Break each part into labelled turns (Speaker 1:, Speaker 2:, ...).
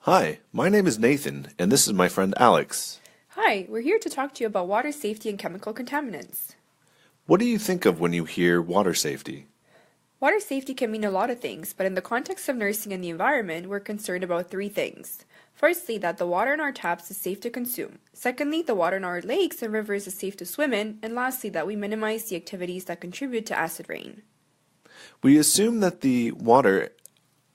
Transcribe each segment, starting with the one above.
Speaker 1: Hi, my name is Nathan, and this is my friend Alex.
Speaker 2: Hi, we're here to talk to you about water safety and chemical contaminants.
Speaker 1: What do you think of when you hear water safety?
Speaker 2: Water safety can mean a lot of things, but in the context of nursing and the environment, we're concerned about three things. Firstly, that the water in our taps is safe to consume. Secondly, the water in our lakes and rivers is safe to swim in. And lastly, that we minimize the activities that contribute to acid rain.
Speaker 1: We assume that the water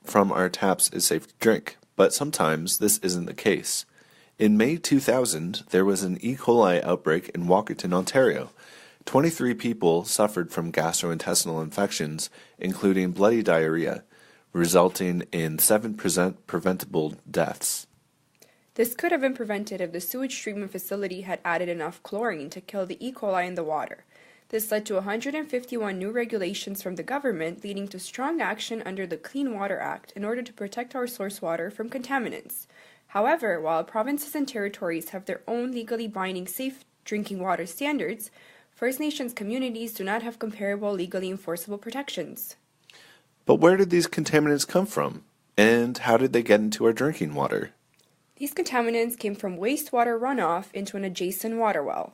Speaker 1: from our taps is safe to drink, but sometimes this isn't the case. In May 2000, there was an E. coli outbreak in Walkerton, Ontario. 23 people suffered from gastrointestinal infections, including bloody diarrhea, resulting in 7% preventable deaths.
Speaker 2: This could have been prevented if the sewage treatment facility had added enough chlorine to kill the E. coli in the water. This led to 151 new regulations from the government, leading to strong action under the Clean Water Act in order to protect our source water from contaminants. However, while provinces and territories have their own legally binding safe drinking water standards, First Nations communities do not have comparable legally enforceable protections.
Speaker 1: But where did these contaminants come from? And how did they get into our drinking water?
Speaker 2: These contaminants came from wastewater runoff into an adjacent water well.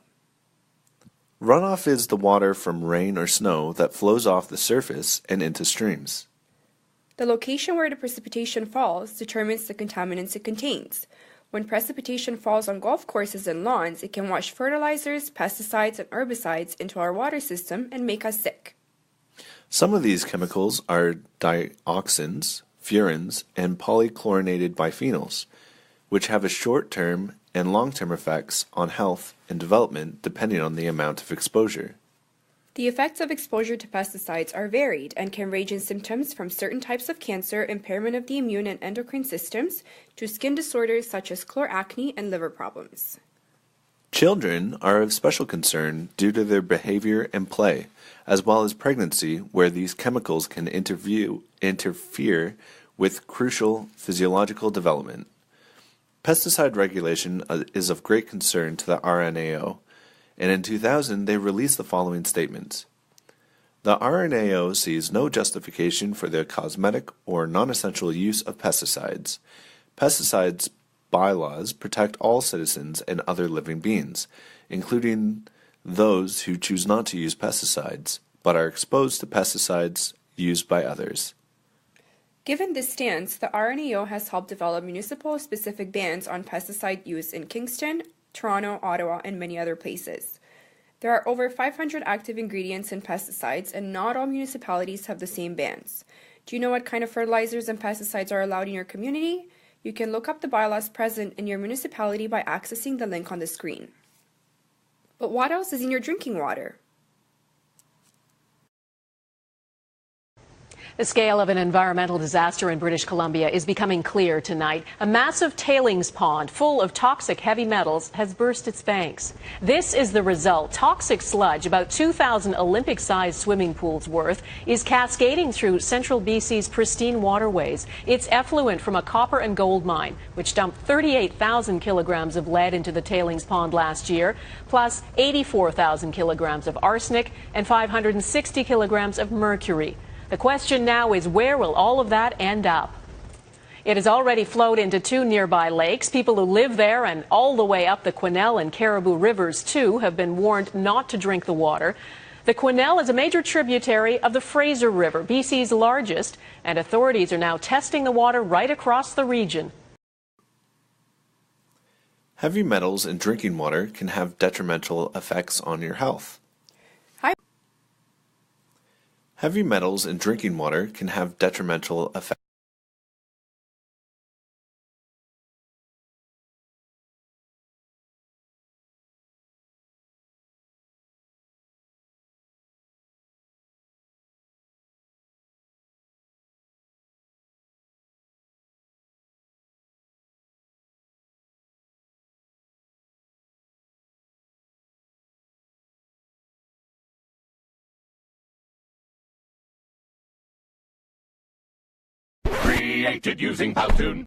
Speaker 1: Runoff is the water from rain or snow that flows off the surface and into streams.
Speaker 2: The location where the precipitation falls determines the contaminants it contains. When precipitation falls on golf courses and lawns, it can wash fertilizers, pesticides, and herbicides into our water system and make us sick.
Speaker 1: Some of these chemicals are dioxins, furans, and polychlorinated biphenyls, which have a short-term and long-term effects on health and development depending on the amount of exposure.
Speaker 2: The effects of exposure to pesticides are varied and can range in symptoms from certain types of cancer, impairment of the immune and endocrine systems, to skin disorders such as chloracne and liver problems.
Speaker 1: Children are of special concern due to their behavior and play, as well as pregnancy, where these chemicals can interfere with crucial physiological development. Pesticide regulation is of great concern to the RNAO, and in 2000 they released the following statements. The RNAO sees no justification for the cosmetic or non-essential use of pesticides. Pesticides bylaws protect all citizens and other living beings, including those who choose not to use pesticides, but are exposed to pesticides used by others.
Speaker 2: Given this stance, the RNAO has helped develop municipal-specific bans on pesticide use in Kingston, Toronto, Ottawa, and many other places. There are over 500 active ingredients in pesticides, and not all municipalities have the same bans. Do you know what kind of fertilizers and pesticides are allowed in your community? You can look up the bylaws present in your municipality by accessing the link on the screen. But what else is in your drinking water?
Speaker 3: The scale of an environmental disaster in British Columbia is becoming clear tonight. A massive tailings pond full of toxic heavy metals has burst its banks. This is the result. Toxic sludge, about 2,000 Olympic-sized swimming pools worth, is cascading through central BC's pristine waterways. It's effluent from a copper and gold mine, which dumped 38,000 kilograms of lead into the tailings pond last year, plus 84,000 kilograms of arsenic and 560 kilograms of mercury. The question now is, where will all of that end up? It has already flowed into two nearby lakes. People who live there and all the way up the Quesnel and Caribou Rivers, too, have been warned not to drink the water. The Quesnel is a major tributary of the Fraser River, BC's largest, and authorities are now testing the water right across the region.
Speaker 1: Heavy metals in drinking water can have detrimental effects on your health. Heavy metals in drinking water can have detrimental effects.
Speaker 4: Created using Powtoon.